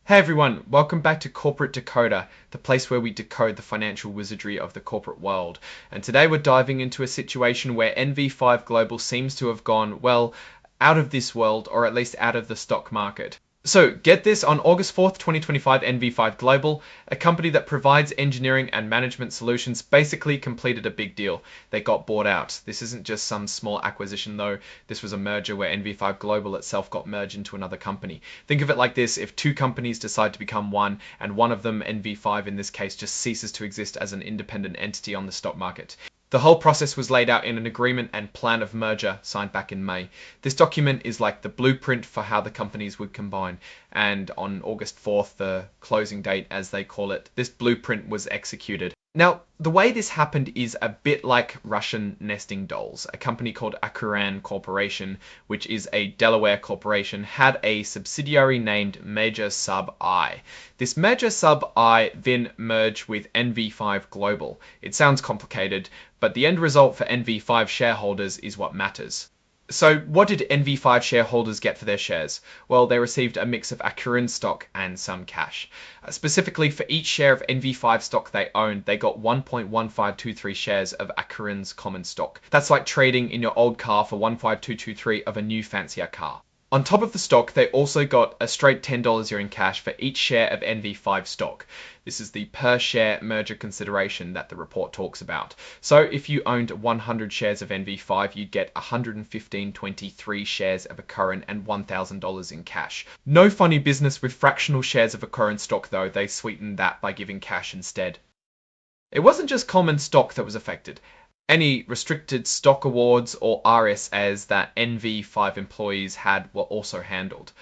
Hey everyone, welcome back to Corporate Decoder, the place where we decode the financial wizardry of the corporate world. And today we're diving into a situation where NV5 Global seems to have gone, well, out of this world, or at least out of the stock market. So get this, on August 4th, 2025, NV5 Global, a company that provides engineering and management solutions, basically completed a big deal. They got bought out. This isn't just some small acquisition though. This was a merger where NV5 Global itself got merged into another company. Think of it like this: if two companies decide to become one, and one of them, NV5 in this case, just ceases to exist as an independent entity on the stock market. The whole process was laid out in an agreement and plan of merger signed back in May. This document is like the blueprint for how the companies would combine. And on August 4th, the closing date as they call it, this blueprint was executed. Now, the way this happened is a bit like Russian nesting dolls. A company called Accession Corporation, which is a Delaware corporation, had a subsidiary named Major Sub I. This Major Sub I then merged with NV5 Global. It sounds complicated, but the end result for NV5 shareholders is what matters. So what did NV5 shareholders get for their shares? Well, they received a mix of Accession stock and some cash. Specifically, for each share of NV5 stock they owned, they got 1.1523 shares of Accession's common stock. That's like trading in your old car for 15223 of a new fancier car. On top of the stock, they also got a straight $10 in cash for each share of NV5 stock. This is the per share merger consideration that the report talks about. So if you owned 100 shares of NV5, you'd get 115.23 shares of Accession and $1,000 in cash. No funny business with fractional shares of Accession stock though. They sweetened that by giving cash instead. It wasn't just common stock that was affected. Any restricted stock awards or RSAs that NV5 employees had were also handled.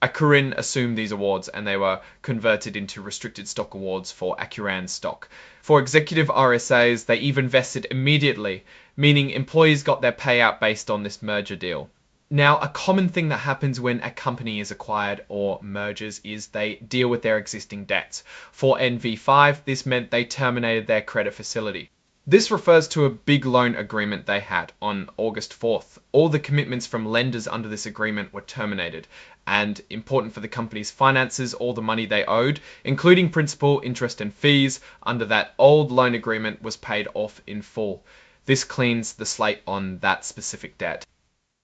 Accession assumed these awards and they were converted into restricted stock awards for Accession stock. For executive RSAs, they even vested immediately, meaning employees got their payout based on this merger deal. Now, a common thing that happens when a company is acquired or mergers is they deal with their existing debts. For NV5, this meant they terminated their credit facility. This refers to a big loan agreement they had on August 4th. All the commitments from lenders under this agreement were terminated, and important for the company's finances, all the money they owed, including principal, interest and fees, under that old loan agreement was paid off in full. This cleans the slate on that specific debt.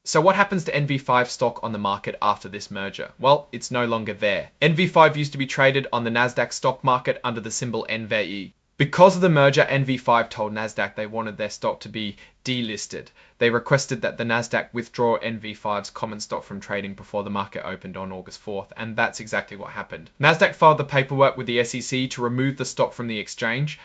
So what happens to NV5 stock on the market after this merger? Well, it's no longer there. NV5 used to be traded on the Nasdaq stock market under the symbol NVE. Because of the merger, NV5 told Nasdaq they wanted their stock to be delisted. They requested that the Nasdaq withdraw NV5's common stock from trading before the market opened on August 4th, and that's exactly what happened. Nasdaq filed the paperwork with the SEC to remove the stock from the exchange.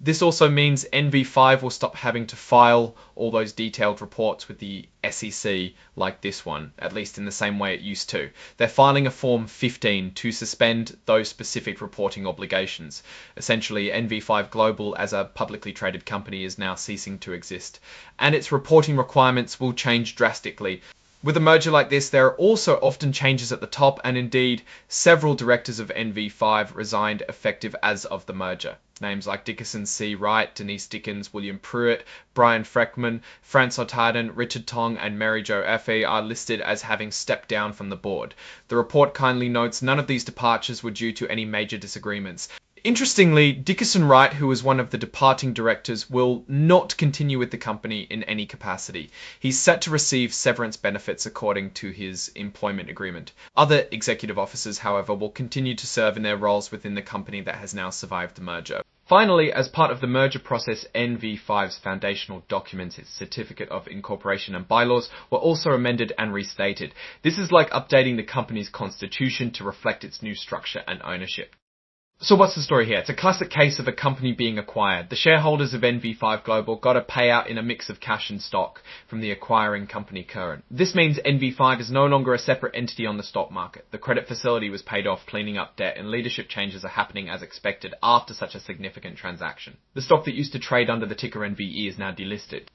This also means NV5 will stop having to file all those detailed reports with the SEC like this one, at least in the same way it used to. They're filing a Form 15 to suspend those specific reporting obligations. Essentially, NV5 Global as a publicly traded company is now ceasing to exist, and its reporting requirements will change drastically. With a merger like this, there are also often changes at the top, and indeed, several directors of NV5 resigned effective as of the merger. Names like Dickerson C. Wright, Denise Dickens, William Pruitt, Brian Freckman, Francois Tyden, Richard Tong, and Mary Jo Effie are listed as having stepped down from the board. The report kindly notes none of these departures were due to any major disagreements. Interestingly, Dickerson Wright, who was one of the departing directors, will not continue with the company in any capacity. He's set to receive severance benefits according to his employment agreement. Other executive officers, however, will continue to serve in their roles within the company that has now survived the merger. Finally, as part of the merger process, NV5's foundational documents, its certificate of incorporation and bylaws, were also amended and restated. This is like updating the company's constitution to reflect its new structure and ownership. So what's the story here? It's a classic case of a company being acquired. The shareholders of NV5 Global got a payout in a mix of cash and stock from the acquiring company Current. This means NV5 is no longer a separate entity on the stock market. The credit facility was paid off, cleaning up debt, and leadership changes are happening as expected after such a significant transaction. The stock that used to trade under the ticker NVE is now delisted.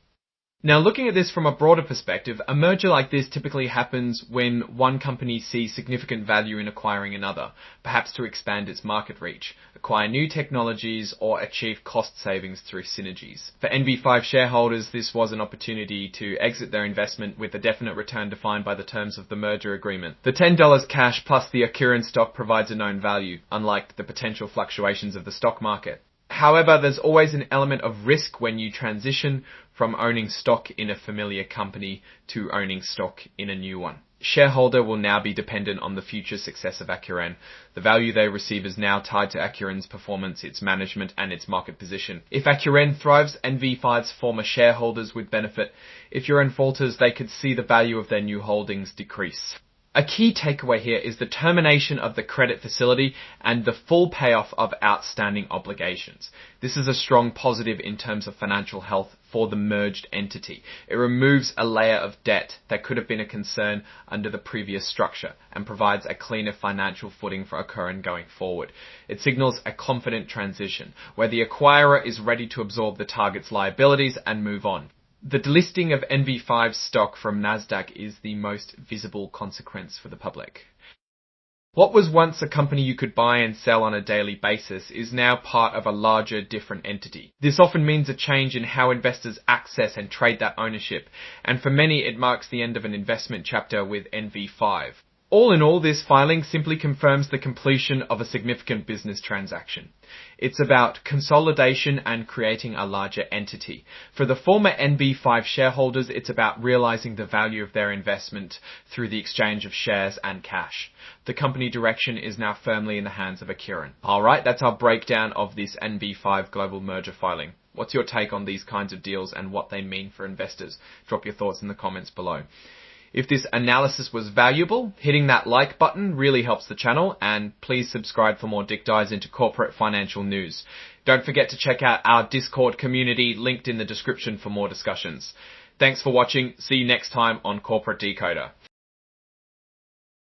Now, looking at this from a broader perspective, a merger like this typically happens when one company sees significant value in acquiring another, perhaps to expand its market reach, acquire new technologies, or achieve cost savings through synergies. For NV5 shareholders, this was an opportunity to exit their investment with a definite return defined by the terms of the merger agreement. The $10 cash plus the Accession stock provides a known value, unlike the potential fluctuations of the stock market. However, there's always an element of risk when you transition from owning stock in a familiar company to owning stock in a new one. Shareholder will now be dependent on the future success of Accession. The value they receive is now tied to Accession's performance, its management, and its market position. If Accession thrives, NV5's former shareholders would benefit. If Accession falters, they could see the value of their new holdings decrease. A key takeaway here is the termination of the credit facility and the full payoff of outstanding obligations. This is a strong positive in terms of financial health for the merged entity. It removes a layer of debt that could have been a concern under the previous structure and provides a cleaner financial footing for Accession going forward. It signals a confident transition where the acquirer is ready to absorb the target's liabilities and move on. The delisting of NV5 stock from Nasdaq is the most visible consequence for the public. What was once a company you could buy and sell on a daily basis is now part of a larger, different entity. This often means a change in how investors access and trade that ownership, and for many it marks the end of an investment chapter with NV5. All in all, this filing simply confirms the completion of a significant business transaction. It's about consolidation and creating a larger entity. For the former NV5 shareholders, it's about realizing the value of their investment through the exchange of shares and cash. The company direction is now firmly in the hands of Accession. Alright, that's our breakdown of this NV5 Global merger filing. What's your take on these kinds of deals and what they mean for investors? Drop your thoughts in the comments below. If this analysis was valuable, hitting that like button really helps the channel, and please subscribe for more deep dives into corporate financial news. Don't forget to check out our Discord community linked in the description for more discussions. Thanks for watching. See you next time on Corporate Decoder.